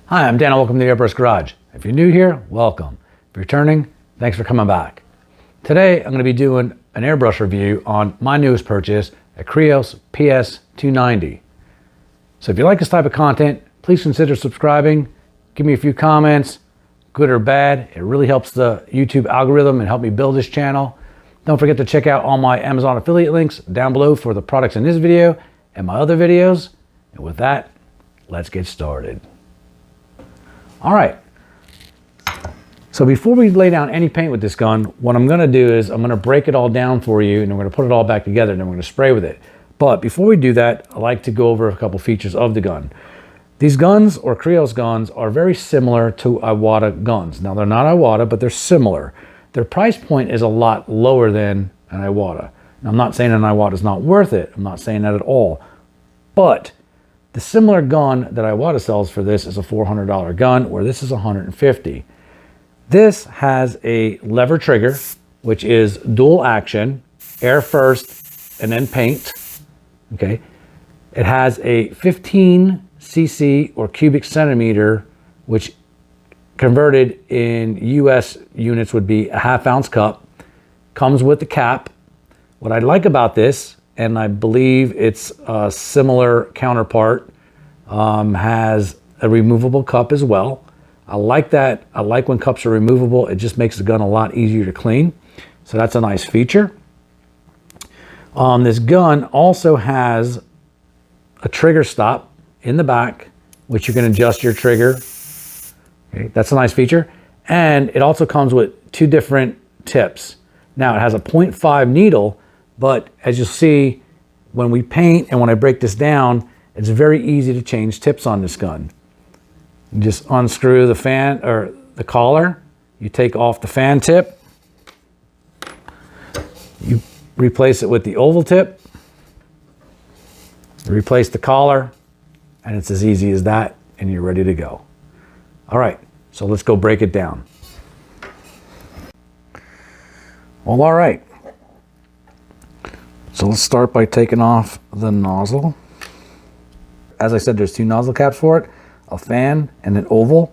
Hi, I'm Dan and welcome to the Airbrush Garage. If you're new here, welcome. If you're returning, thanks for coming back. Today, I'm going to be doing an airbrush review on my newest purchase, a Creos PS-290. So if you like this type of content, please consider subscribing. Give me a few comments, good or bad. It really helps the YouTube algorithm and help me build this channel. Don't forget to check out all my Amazon affiliate links down below for the products in this video and my other videos. And with that, let's get started. All right. So before we lay down any paint with this gun, what I'm going to do is I'm going to break it all down for you, and I'm going to put it all back together, and then we're going to spray with it. But before we do that, I like to go over a couple features of the gun. These guns, or Creos guns, are very similar to Iwata guns. Now, they're not Iwata, but they're similar. Their price point is a lot lower than an Iwata. Now, I'm not saying an Iwata is not worth it. I'm not saying that at all. But the similar gun that Iwata sells for this is a $400 gun, where this is $150. This has a lever trigger, which is dual action, air first, and then paint. Okay. It has a 15 cc or cubic centimeter, which converted in US units would be a half-ounce cup. Comes with the cap. What I like about this, and I believe it's a similar counterpart, has a removable cup as well. I like that. I like when cups are removable. It just makes the gun a lot easier to clean. So that's a nice feature. This gun also has a trigger stop in the back, which you can adjust your trigger. Okay, that's a nice feature. And it also comes with two different tips. Now, it has a 0.5 needle, but as you'll see, when we paint and when I break this down, it's very easy to change tips on this gun. You just unscrew the fan or the collar, you take off the fan tip, you replace it with the oval tip, you replace the collar, and it's as easy as that, and you're ready to go. All right, so let's go break it down. Well, all right. So let's start by taking off the nozzle. As I said, there's two nozzle caps for it, a fan and an oval,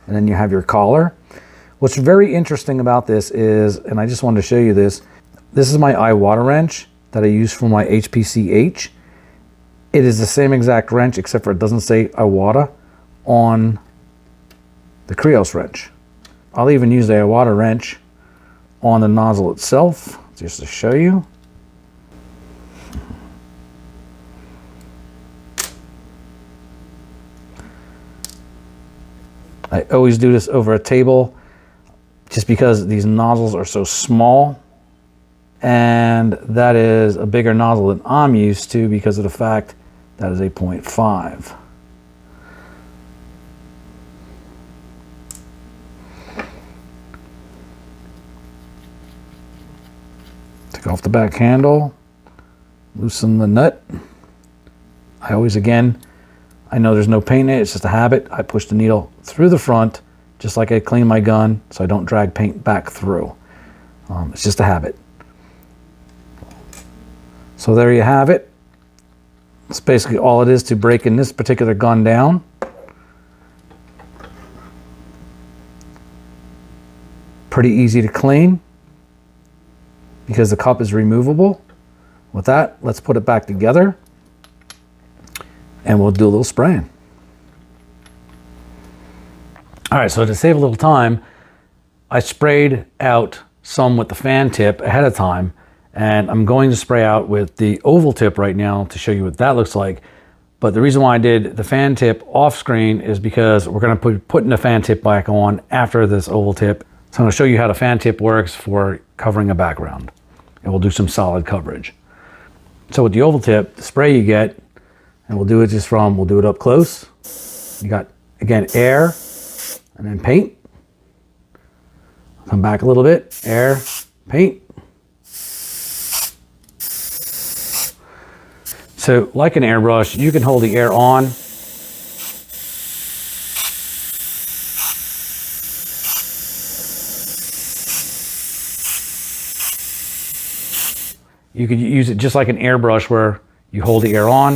and then you have your collar. What's very interesting about this is, and I just wanted to show you this, this is my Iwata wrench that I use for my HPCH. It is the same exact wrench, except for it doesn't say Iwata on the Creos wrench. I'll even use the Iwata wrench on the nozzle itself, just to show you. I always do this over a table just because these nozzles are so small, and that is a bigger nozzle than I'm used to because of the fact that is a 0.5. Take off the back handle, loosen the nut. I always, again, I know there's no paint in it, it's just a habit. I push the needle through the front, just like I clean my gun, so I don't drag paint back through. It's just a habit. So there you have it. That's basically all it is to breaking this particular gun down. Pretty easy to clean because the cup is removable. With that, let's put it back together and we'll do a little spraying. All right, so to save a little time, I sprayed out some with the fan tip ahead of time, and I'm going to spray out with the oval tip right now to show you what that looks like. But the reason why I did the fan tip off screen is because we're going to be putting the fan tip back on after this oval tip. So I'm going to show you how the fan tip works for covering a background, and we'll do some solid coverage. So with the oval tip, the spray you get, and we'll do it we'll do it up close. You got, again, air and then paint. Come back a little bit, air, paint. So like an airbrush, you can hold the air on. You could use it just like an airbrush where You hold the air on.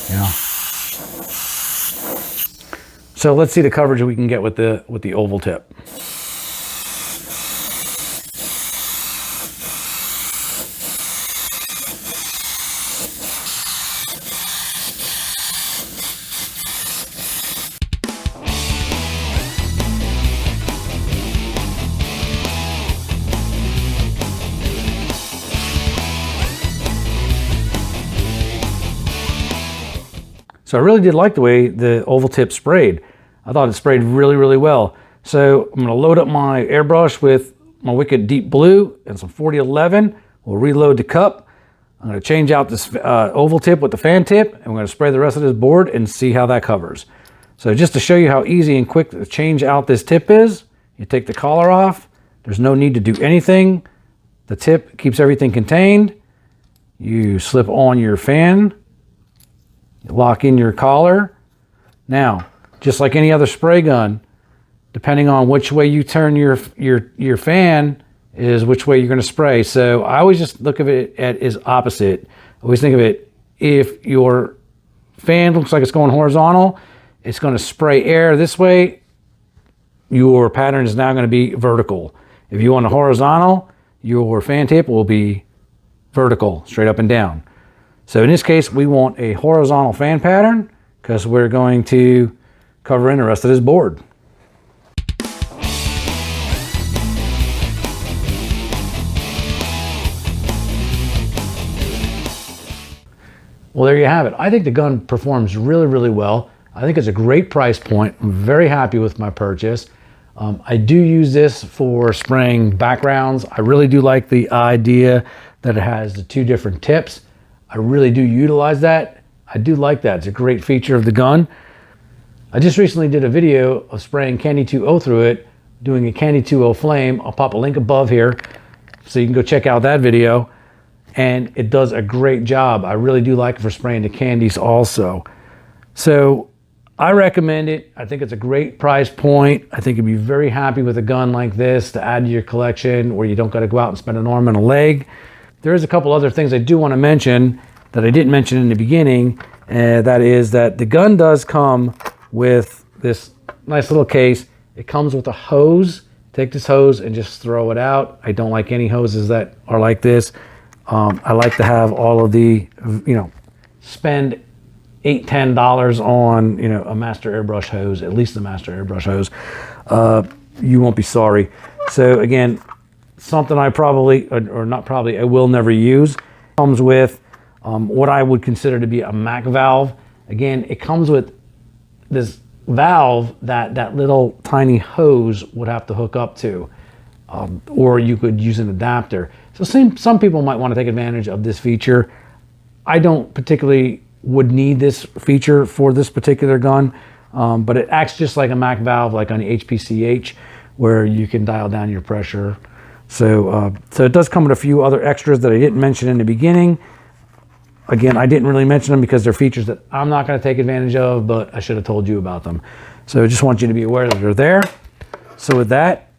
Yeah. So let's see the coverage we can get with the oval tip. So I really did like the way the oval tip sprayed. I thought it sprayed really, really well. So I'm gonna load up my airbrush with my Wicked Deep Blue and some 4011. We'll reload the cup. I'm gonna change out this oval tip with the fan tip, and we're gonna spray the rest of this board and see how that covers. So just to show you how easy and quick to change out this tip is, you take the collar off. There's no need to do anything. The tip keeps everything contained. You slip on your fan. Lock in your collar. Now, just like any other spray gun, depending on which way you turn your fan is which way you're going to spray. So I always just look at it as opposite. I always think of it, if your fan looks like it's going horizontal, it's going to spray air this way. Your pattern is now going to be vertical. If you want a horizontal, your fan tip will be vertical, straight up and down. So in this case, we want a horizontal fan pattern because we're going to cover in the rest of this board. Well, there you have it. I think the gun performs really, really well. I think it's a great price point. I'm very happy with my purchase. I do use this for spraying backgrounds. I really do like the idea that it has the two different tips. I really do utilize that. I do like that. It's a great feature of the gun. I just recently did a video of spraying Candy 2.0 through it, doing a Candy 2.0 flame. I'll pop a link above here so you can go check out that video. And it does a great job. I really do like it for spraying the candies also. So I recommend it. I think it's a great price point. I think you'd be very happy with a gun like this to add to your collection where you don't got to go out and spend an arm and a leg. There is a couple other things I do want to mention that I didn't mention in the beginning. That is that the gun does come with this nice little case. It comes with a hose. Take this hose and just throw it out. I don't like any hoses that are like this. I like to have all of the, spend $8, $10 on, a master airbrush hose, at least the master airbrush hose. You won't be sorry. So again, something I probably, or not probably, I will never use. Comes with what I would consider to be a MAC valve. Again, it comes with this valve that little tiny hose would have to hook up to, or you could use an adapter. So some people might want to take advantage of this feature. I don't particularly would need this feature for this particular gun, but it acts just like a MAC valve, like on the HPCH, where you can dial down your pressure. So it does come with a few other extras that I didn't mention in the beginning. Again, I didn't really mention them because they're features that I'm not going to take advantage of, but I should have told you about them. So I just want you to be aware that they're there. So with that,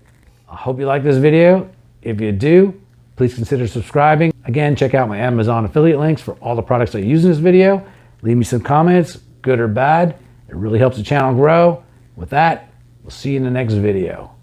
I hope you like this video. If you do, please consider subscribing. Again, check out my Amazon affiliate links for all the products I use in this video. Leave me some comments, good or bad. It really helps the channel grow. With that, we'll see you in the next video.